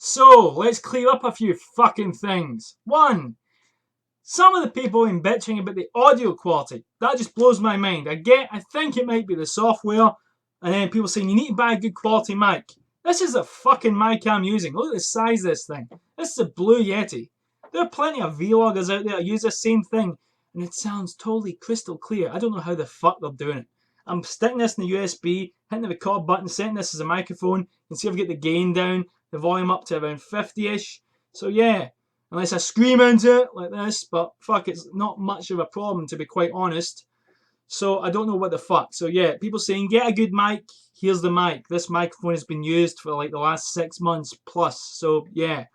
So, let's clear up a few fucking things. One, some of the people in bitching about the audio quality. That just blows my mind. I think it might be the software, and then people saying you need to buy a good quality mic. This is the fucking mic I'm using. Look at the size of this thing. This is a Blue Yeti. There are plenty of vloggers out there who use the same thing, and it sounds totally crystal clear. I don't know how the fuck they're doing it. I'm sticking this in the USB, hitting the record button, setting this as a microphone. You can see I've got the gain down, the volume up to around 50-ish. So yeah, unless I scream into it like this, but fuck, it's not much of a problem to be quite honest. So I don't know what the fuck. So yeah, people saying get a good mic. Here's the mic. This microphone has been used for like the last 6 months plus. So yeah.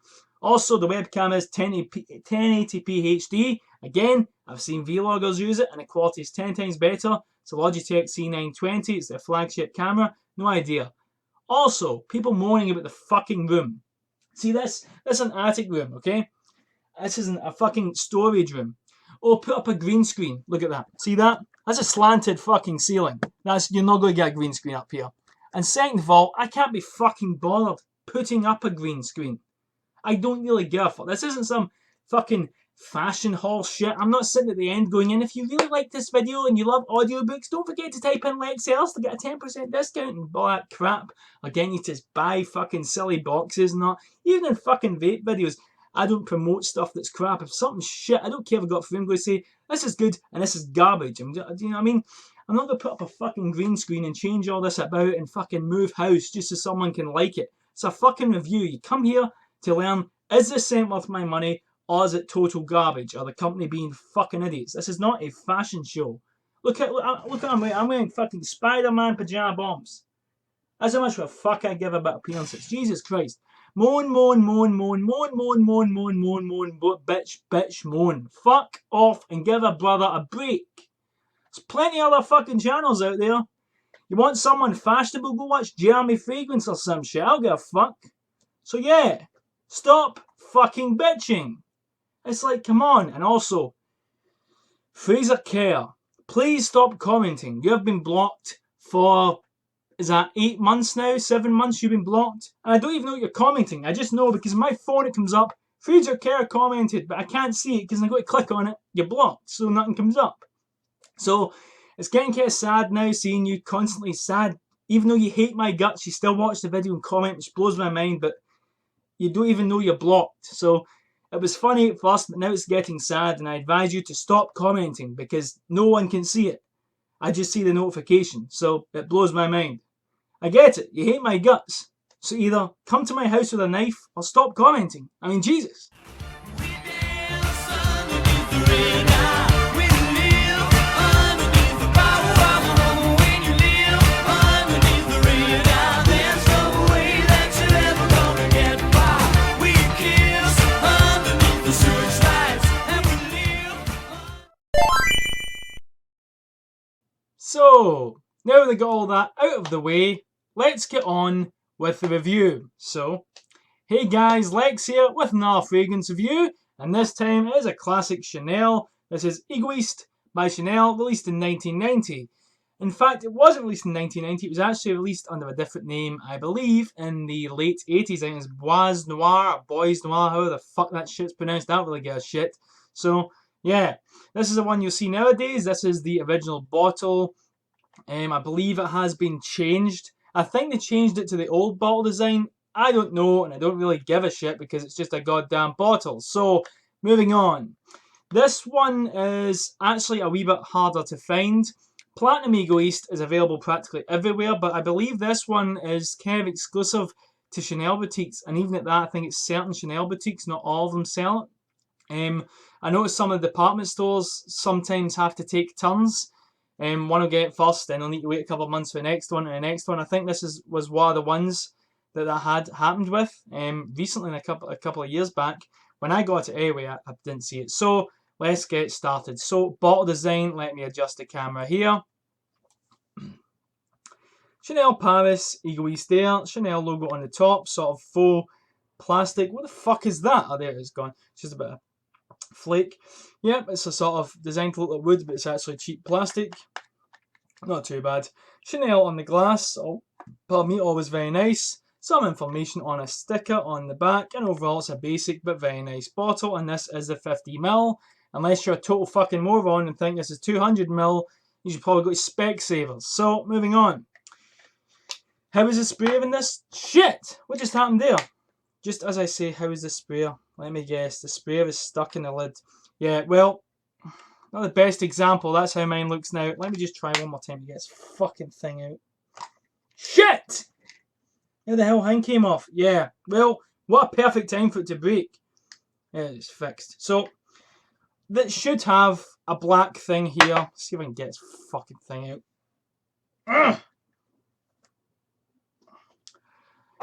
Also, the webcam is 1080p HD. Again, I've seen vloggers use it and the quality is 10 times better. It's a Logitech C920. It's their flagship camera. No idea. Also, people moaning about the fucking room. See this? This is an attic room, okay? This isn't a fucking storage room. Oh, put up a green screen. Look at that. See that? That's a slanted fucking ceiling. You're not going to get a green screen up here. And second of all, I can't be fucking bothered putting up a green screen. I don't really give a fuck. This isn't some fucking fashion hall shit. I'm not sitting at the end going, and if you really like this video and you love audiobooks, don't forget to type in Lex Ellis to get a 10% discount and all that crap. Or getting you to buy fucking silly boxes and that. Even in fucking vape videos, I don't promote stuff that's crap. If something's shit, I don't care if I got for them. I'm going to say, this is good and this is garbage. Do you know what I mean? I'm not going to put up a fucking green screen and change all this about and fucking move house just so someone can like it. It's a fucking review. You come here to learn, is this cent worth my money or is it total garbage? Or the company being fucking idiots? This is not a fashion show. Look at I'm wearing fucking Spider-Man pajama bombs. That's how much of a fuck I give about appearances. Jesus Christ. Moan, moan, moan, moan, moan, moan, moan, moan, moan, moan, bitch, bitch, moan. Fuck off and give a brother a break. There's plenty of other fucking channels out there. You want someone fashionable? Go watch Jeremy Fragrance or some shit. I'll give a fuck. So yeah, stop fucking bitching. It's like, come on. And also, Fraser Kerr, please stop commenting. You have been blocked for, is that 8 months now? 7 months you've been blocked? And I don't even know what you're commenting. I just know because my phone it comes up, Fraser Kerr commented, but I can't see it because I go to click on it, you're blocked, so nothing comes up. So it's getting kind of sad now seeing you constantly sad. Even though you hate my guts, you still watch the video and comment, which blows my mind, but you don't even know you're blocked. So it was funny at first, but now it's getting sad, and I advise you to stop commenting because no one can see it. I just see the notification, so it blows my mind. I get it, you hate my guts. So either come to my house with a knife or stop commenting. I mean, Jesus. So, now that I got all that out of the way, let's get on with the review. So, hey guys, Lex here with another fragrance review, and this time it is a classic Chanel. This is Egoiste by Chanel, released in 1990. In fact, it wasn't released in 1990, it was actually released under a different name, I believe, in the late 80s. I think it's Bois Noir, or Bois Noir, however the fuck that shit's pronounced, I don't really give a shit. So, yeah, this is the one you'll see nowadays. This is the original bottle. I believe it has been changed. I think they changed it to the old bottle design. I don't know, and I don't really give a shit because it's just a goddamn bottle. So, moving on. This one is actually a wee bit harder to find. Platinum Egoiste is available practically everywhere, but I believe this one is kind of exclusive to Chanel boutiques, and even at that, I think it's certain Chanel boutiques, not all of them sell it. I noticed some of the department stores sometimes have to take turns. One will get it first, then they'll need to wait a couple of months for the next one, and the next one. I think this was one of the ones that had happened with recently, a couple of years back. When I got it anyway, I didn't see it. So let's get started. So bottle design, let me adjust the camera here. Chanel Paris, Egoiste there, Chanel logo on the top, sort of faux plastic. What the fuck is that? Oh, there it's gone. It's just a bit of flake. Yep, it's a sort of designed to look like wood, but it's actually cheap plastic. Not too bad. Chanel on the glass. Oh, pardon me, always very nice. some information on a sticker on the back, and overall it's a basic but very nice bottle, and this is the 50ml. Unless you're a total fucking moron and think this is 200ml, you should probably go to Specsavers. So, moving on. How is the sprayer in this? Shit! What just happened there? Just as I say, how is the sprayer? Let me guess, the sprayer is stuck in the lid. Yeah, well, not the best example. That's how mine looks now. Let me just try one more time to get this fucking thing out. Shit! How the hell hand came off? Yeah, well, what a perfect time for it to break. Yeah, it's fixed. So, that should have a black thing here. Let's see if I can get this fucking thing out. Ugh.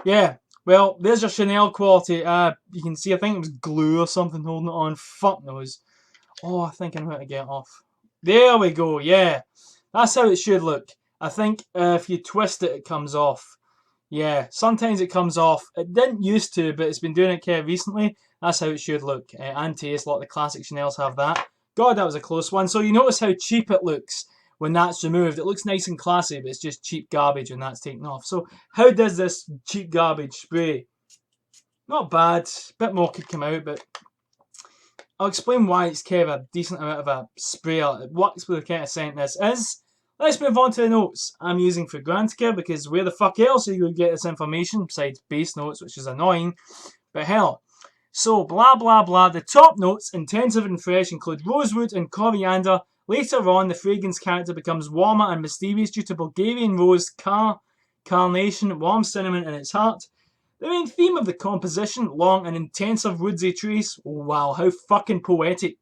Yeah, well, there's your Chanel quality. You can see, I think it was glue or something holding it on. Fuck knows. Oh, I think I know how to get it off. There we go, yeah. That's how it should look. I think if you twist it, it comes off. Yeah, sometimes it comes off. It didn't used to, but it's been doing it kind of recently. That's how it should look. And taste, a lot of the classic Chanels have that. God, that was a close one. So you notice how cheap it looks when that's removed. It looks nice and classy, but it's just cheap garbage when that's taken off. So how does this cheap garbage spray? Not bad. A bit more could come out, but I'll explain why it's kind of a decent amount of a sprayer. It works with the kind of scent this is. Let's move on to the notes I'm using for Grantica, because where the fuck else are you going to get this information besides base notes, which is annoying, but hell. So, blah blah blah. The top notes, intensive and fresh, include rosewood and coriander. Later on, the fragrance character becomes warmer and mysterious due to Bulgarian rose, carnation, warm cinnamon in its heart. The main theme of the composition, long and intensive woodsy trace, oh wow, how fucking poetic,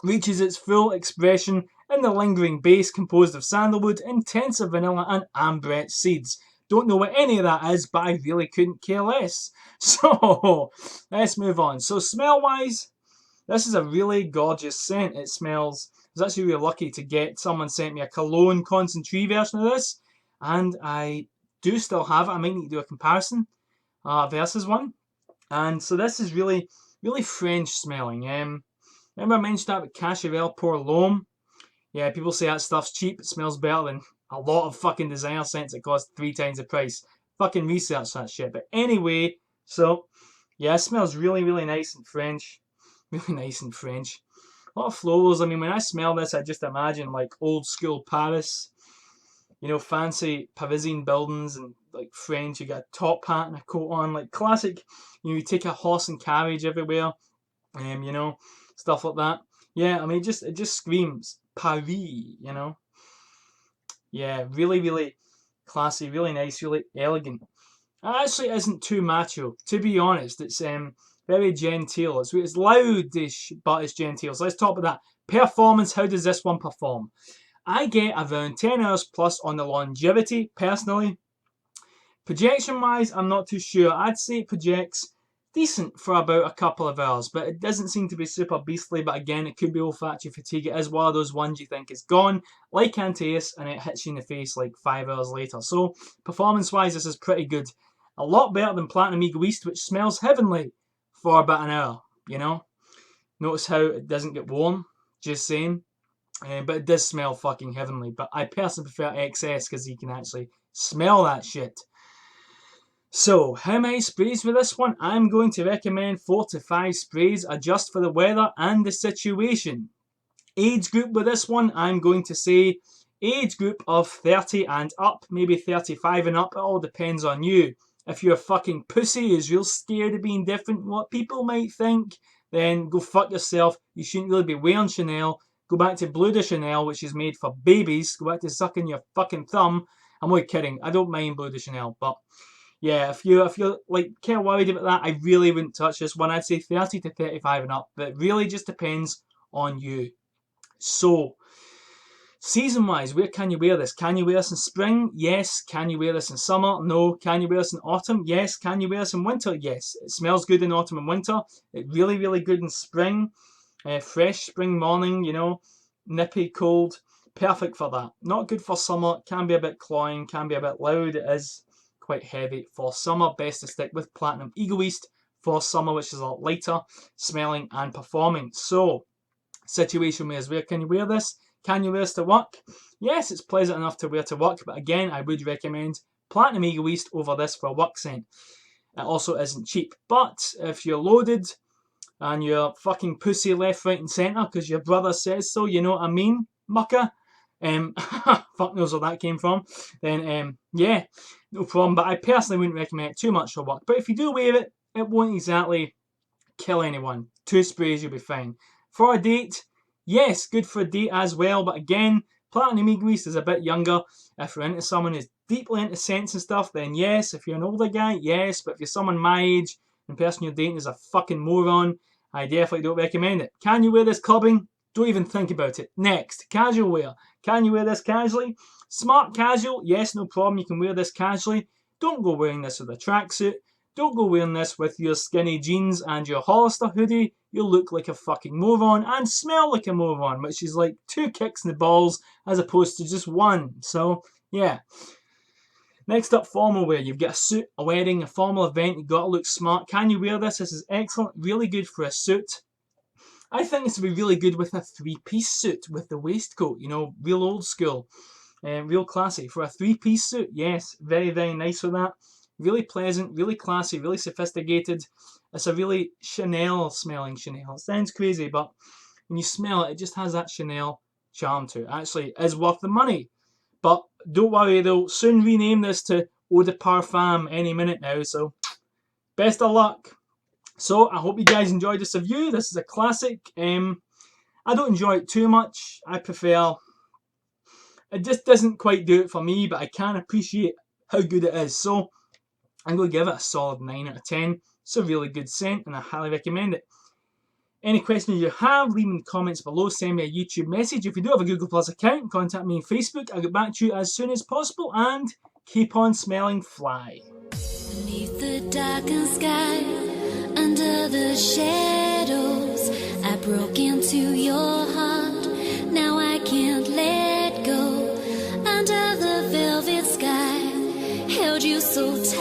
reaches its full expression in the lingering base composed of sandalwood, intensive vanilla and ambrette seeds. Don't know what any of that is, but I really couldn't care less. So, let's move on. So, smell-wise, this is a really gorgeous scent. It smells... I was actually really lucky to get... Someone sent me a cologne concentrate version of this, and I do still have it. I might need to do a comparison versus one. And so this is really, really French smelling. Remember I mentioned that with Cacharel Pour L'Homme? Yeah, people say that stuff's cheap. It smells better than a lot of fucking designer scents that cost 3 times the price. Fucking research that shit. But anyway, so, yeah, it smells really, really nice and French. Really nice and French. A lot of florals. I mean, when I smell this, I just imagine, like, old school Paris. You know, fancy Parisian buildings and, like, French. You got a top hat and a coat on. Like, classic, you take a horse and carriage everywhere. You know, stuff like that. Yeah, I mean, it just screams Paris, you know. Yeah, really, really classy, really nice, really elegant. It actually isn't too macho, to be honest. It's very genteel. It's loudish, but it's genteel. So let's talk about that. Performance, how does this one perform? I get around 10 hours plus on the longevity, personally. Projection-wise, I'm not too sure. I'd say it projects decent for about a couple of hours, but it doesn't seem to be super beastly. But again, it could be olfactory fatigue. It is one of those ones you think is gone, like Antaeus, and it hits you in the face like 5 hours later. So, performance-wise, this is pretty good. A lot better than Platinum Egoiste, which smells heavenly for about an hour, you know? Notice how it doesn't get warm, just saying. But it does smell fucking heavenly. But I personally prefer XS because you can actually smell that shit. So, how many sprays with this one? I'm going to recommend 4 to 5 sprays, adjust for the weather and the situation. Age group with this one, I'm going to say age group of 30 and up, maybe 35 and up. It all depends on you. If you're a fucking pussy who's real scared of being different, what people might think, then go fuck yourself. You shouldn't really be wearing Chanel. Go back to Bleu de Chanel, which is made for babies. Go back to sucking your fucking thumb. I'm only kidding. I don't mind Bleu de Chanel, but yeah, if you're like kind of worried about that, I really wouldn't touch this one. I'd say 30 to 35 and up, but it really just depends on you. So, season-wise, where can you wear this? Can you wear this in spring? Yes. Can you wear this in summer? No. Can you wear this in autumn? Yes. Can you wear this in winter? Yes. It smells good in autumn and winter. It's really, really good in spring. Fresh spring morning, you know, nippy, cold. Perfect for that. Not good for summer. Can be a bit cloying, can be a bit loud. It is quite heavy for summer. Best to stick with Platinum Egoiste for summer, which is a lot lighter smelling and performing. So, situation wise, where can you wear this? Can you wear this to work? Yes, it's pleasant enough to wear to work, but again, I would recommend Platinum Egoiste over this for a work scent. It also isn't cheap. But if you're loaded and you're fucking pussy left, right and centre because your brother says so, you know what I mean, mucker? Fuck knows where that came from. Then, yeah, no problem. But I personally wouldn't recommend it too much for work. But if you do wear it, it won't exactly kill anyone. 2 sprays, you'll be fine. For a date, yes, good for a date as well. But again, Platinum Egoiste is a bit younger. If you're into someone who's deeply into scents and stuff, then yes. If you're an older guy, yes. But if you're someone my age and the person you're dating is a fucking moron, I definitely don't recommend it. Can you wear this clubbing? Don't even think about it. Next, casual wear. Can you wear this casually? Smart casual, yes, no problem. You can wear this casually. Don't go wearing this with a tracksuit. Don't go wearing this with your skinny jeans and your Hollister hoodie. You'll look like a fucking moron and smell like a moron, which is like 2 kicks in the balls as opposed to just 1. So, yeah. Next up, formal wear. You've got a suit, a wedding, a formal event. You've got to look smart. Can you wear this? This is excellent. Really good for a suit. I think this would be really good with a 3-piece suit with the waistcoat. You know, real old school. Real classy. For a 3-piece suit, yes. Very, very nice for that. Really pleasant, really classy, really sophisticated. It's a really Chanel smelling Chanel. It sounds crazy, but when you smell it, it just has that Chanel charm to it. Actually, it is worth the money. But don't worry, they'll soon rename this to Eau de Parfum any minute now. So, best of luck. So, I hope you guys enjoyed this review. This is a classic. I don't enjoy it too much. I prefer... It just doesn't quite do it for me, but I can appreciate how good it is. So, I'm going to give it a solid 9 out of 10. It's a really good scent and I highly recommend it. Any questions you have, leave them in the comments below. Send me a YouTube message. If you do have a Google Plus account, contact me on Facebook. I'll get back to you as soon as possible and keep on smelling fly. Beneath the darkened sky, under the shadows, I broke into your heart. Now I can't let go. Under the velvet sky, held you so tight.